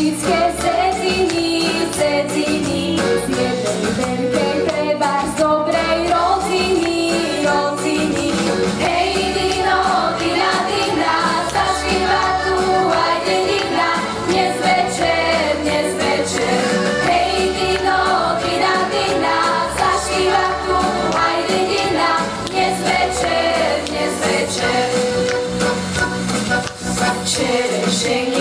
Košické ceciny, ceciny, z jednej veľkej chleba z dobrej rodziny, rodziny. Hej, Dino, Dina, Dina, zašíva tu aj dedina, dnes večer, dnes večer. Hej, Dino, Dina, Dina, zašíva tu aj dedina, dnes večer, dnes večer. Čerešenky